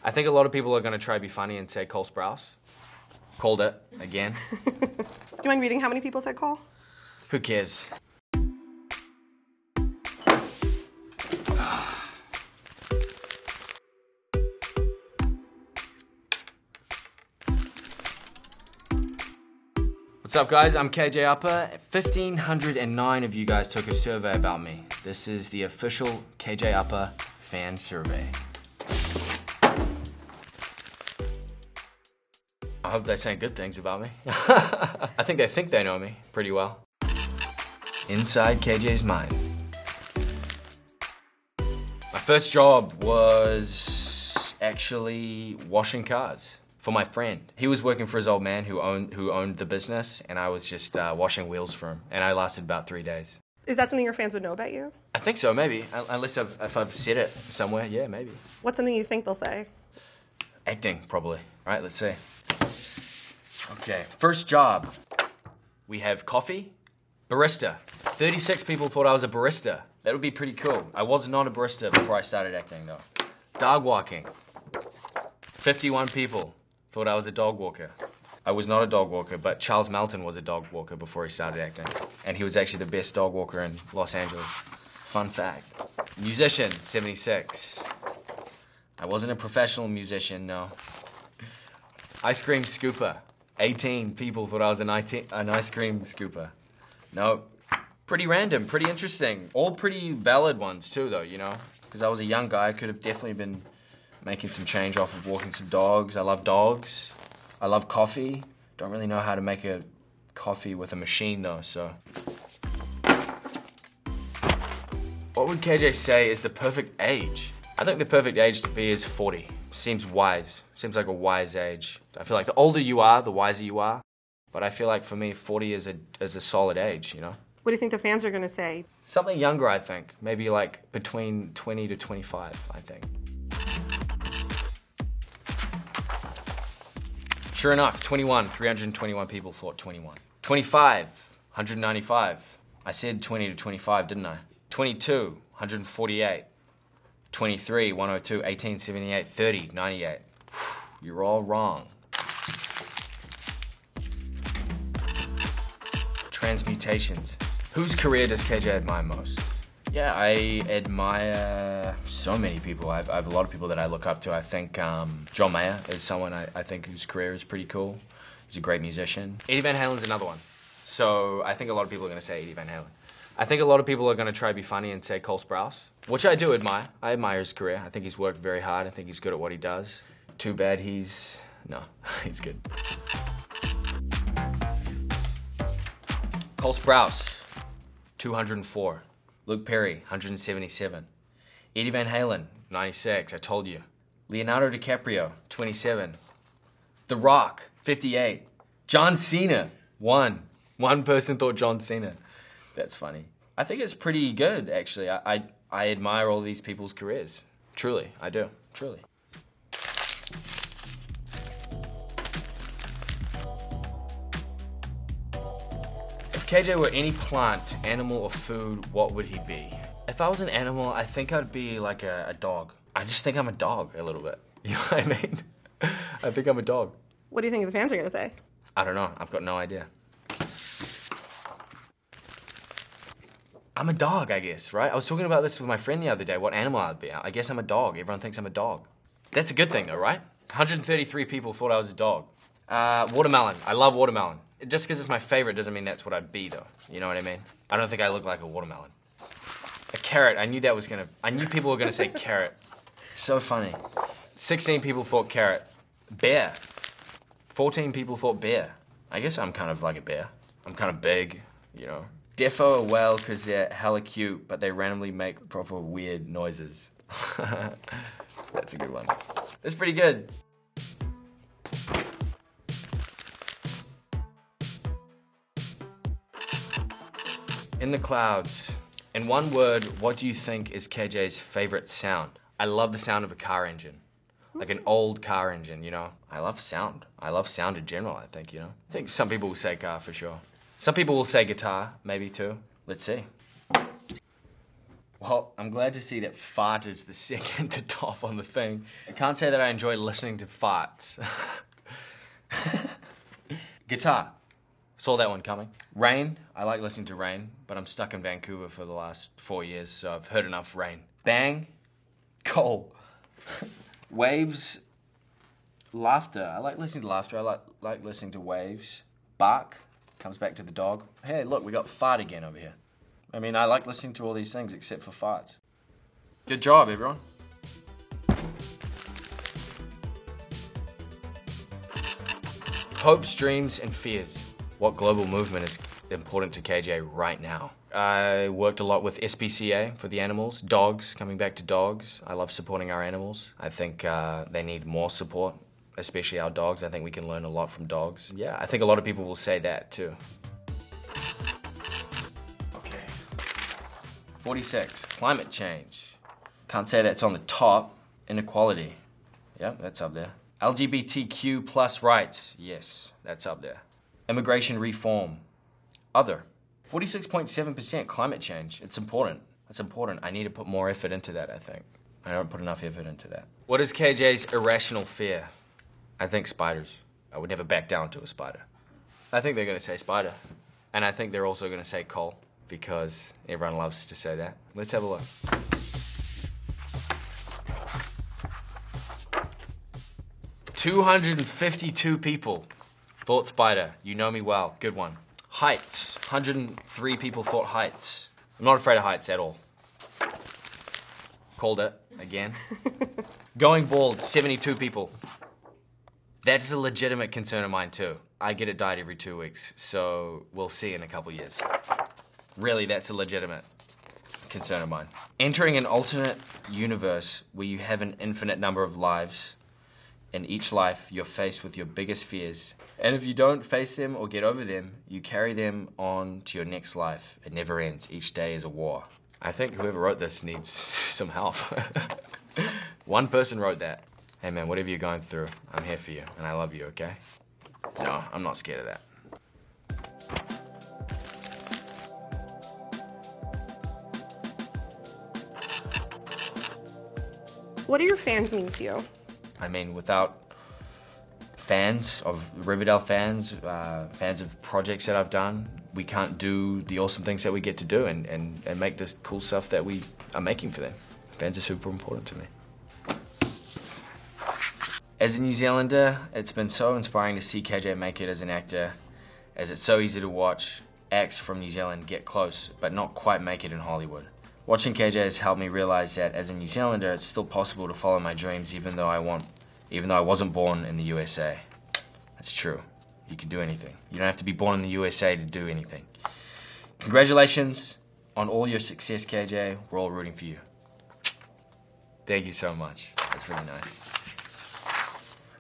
I think a lot of people are going to try to be funny and say Cole Sprouse. Called it, again. Do you mind reading how many people said Cole? Who cares? What's up, guys? I'm KJ Upper. 1,509 of you guys took a survey about me. This is the official KJ Upper fan survey. I hope they're saying good things about me. I think they know me pretty well. Inside KJ's mind. My first job was actually washing cars for my friend. He was working for his old man who owned the business, and I was just washing wheels for him, and I lasted about 3 days. Is that something your fans would know about you? I think so, maybe. Unless if I've said it somewhere, yeah, maybe. What's something you think they'll say? Acting, probably. All right, let's see. Okay, first job. We have coffee, barista. 36 people thought I was a barista. That would be pretty cool. I was not a barista before I started acting, though. Dog walking. 51 people thought I was a dog walker. I was not a dog walker, but Charles Melton was a dog walker before he started acting. And he was actually the best dog walker in Los Angeles. Fun fact. Musician, 76. I wasn't a professional musician, no. Ice cream scooper. 18 people thought I was an ice cream scooper. No, pretty random, pretty interesting. All pretty valid ones too, though, you know? Because I was a young guy, I could have definitely been making some change off of walking some dogs. I love dogs. I love coffee. Don't really know how to make a coffee with a machine, though, so. What would KJ say is the perfect age? I think the perfect age to be is 40. Seems wise. Seems like a wise age. I feel like the older you are, the wiser you are. But I feel like for me, 40 is a solid age, you know? What do you think the fans are going to say? Something younger, I think. Maybe like between 20 to 25, I think. Sure enough, 21. 321 people thought 21. 25, 195. I said 20 to 25, didn't I? 22, 148. 23, 102, 18, 78, 30, 98. You're all wrong. Transmutations. Whose career does KJ admire most? Yeah, I admire so many people. I have a lot of people that I look up to. I think John Mayer is someone I think whose career is pretty cool. He's a great musician. Eddie Van Halen's another one. So I think a lot of people are going to say Eddie Van Halen. I think a lot of people are going to try to be funny and say Cole Sprouse, which I do admire. I admire his career. I think he's worked very hard. I think he's good at what he does. Too bad he's... no, he's good. Cole Sprouse, 204. Luke Perry, 177. Eddie Van Halen, 96, I told you. Leonardo DiCaprio, 27. The Rock, 58. John Cena, 1. One person thought John Cena. That's funny. I think it's pretty good, actually. I admire all these people's careers. Truly, I do. Truly. If KJ were any plant, animal, or food, what would he be? If I was an animal, I think I'd be like a dog. I just think I'm a dog a little bit. You know what I mean? I think I'm a dog. What do you think the fans are going to say? I don't know. I've got no idea. I'm a dog, I guess, right? I was talking about this with my friend the other day, what animal I'd be. I guess I'm a dog. Everyone thinks I'm a dog. That's a good thing, though, right? 133 people thought I was a dog. Watermelon. I love watermelon. Just because it's my favorite doesn't mean that's what I'd be, though. You know what I mean? I don't think I look like a watermelon. A carrot. I knew people were gonna say carrot. So funny. 16 people thought carrot. Bear. 14 people thought bear. I guess I'm kind of like a bear. I'm kind of big, you know. Defo are well because they're hella cute, but they randomly make proper weird noises. That's a good one. That's pretty good. In the clouds. In one word, what do you think is KJ's favorite sound? I love the sound of a car engine. Like an old car engine, you know? I love sound. I love sound in general, I think, you know? I think some people will say car for sure. Some people will say guitar, maybe too. Let's see. Well, I'm glad to see that fart is the second to top on the thing. I can't say that I enjoy listening to farts. Guitar. Saw that one coming. Rain. I like listening to rain, but I'm stuck in Vancouver for the last 4 years, so I've heard enough rain. Bang. Cole. Waves. Laughter. I like listening to laughter. I like listening to waves. Bark. Comes back to the dog. Hey, look, we got fart again over here. I mean, I like listening to all these things except for farts. Good job, everyone. Hopes, dreams, and fears. What global movement is important to KJ right now? I worked a lot with SPCA for the animals. Dogs, coming back to dogs. I love supporting our animals. I think they need more support, especially our dogs. I think we can learn a lot from dogs. Yeah, I think a lot of people will say that too. 46, climate change. Can't say that's on the top. Inequality. Yeah, that's up there. LGBTQ plus rights. Yes, that's up there. Immigration reform. Other. 46.7% climate change. It's important. It's important. I need to put more effort into that, I think. I don't put enough effort into that. What is KJ's irrational fear? I think spiders. I would never back down to a spider. I think they're gonna say spider. And I think they're also gonna say Cole, because everyone loves to say that. Let's have a look. $252 people thought spider. You know me well. Good one. Heights. 103 people thought heights. I'm not afraid of heights at all. Called it again. Going bald. 72 people. That's a legitimate concern of mine too. I get it dyed every 2 weeks, so we'll see in a couple years. Really, that's a legitimate concern of mine. Entering an alternate universe where you have an infinite number of lives. In each life, you're faced with your biggest fears. And if you don't face them or get over them, you carry them on to your next life. It never ends. Each day is a war. I think whoever wrote this needs some help. One person wrote that. Hey man, whatever you're going through, I'm here for you, and I love you, okay? No, I'm not scared of that. What do your fans mean to you? I mean, without fans of Riverdale fans, fans of projects that I've done, we can't do the awesome things that we get to do and make this cool stuff that we are making for them. Fans are super important to me. As a New Zealander, it's been so inspiring to see KJ make it as an actor, as it's so easy to watch acts from New Zealand get close, but not quite make it in Hollywood. Watching KJ has helped me realize that as a New Zealander, it's still possible to follow my dreams even though I wasn't born in the USA. That's true. You can do anything. You don't have to be born in the USA to do anything. Congratulations on all your success, KJ. We're all rooting for you. Thank you so much. That's really nice.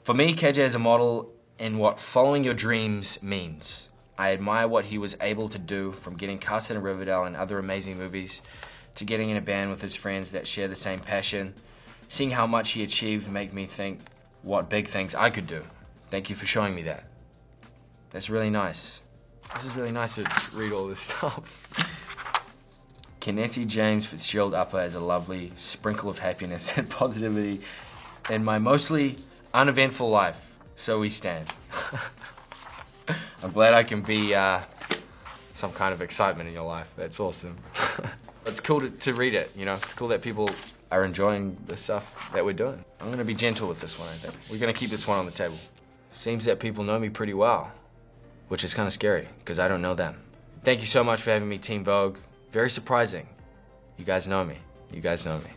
For me, KJ is a model in what following your dreams means. I admire what he was able to do, from getting casted in Riverdale and other amazing movies to getting in a band with his friends that share the same passion. Seeing how much he achieved made me think what big things I could do. Thank you for showing me that. That's really nice. This is really nice to read all this stuff. Kennedy James Fitzgerald Upper has a lovely sprinkle of happiness and positivity in my mostly uneventful life. So we stand. I'm glad I can be some kind of excitement in your life. That's awesome. It's cool to read it, you know? It's cool that people are enjoying the stuff that we're doing. I'm gonna be gentle with this one, I think. We're gonna keep this one on the table. Seems that people know me pretty well, which is kind of scary, because I don't know them. Thank you so much for having me, Team Vogue. Very surprising. You guys know me. You guys know me.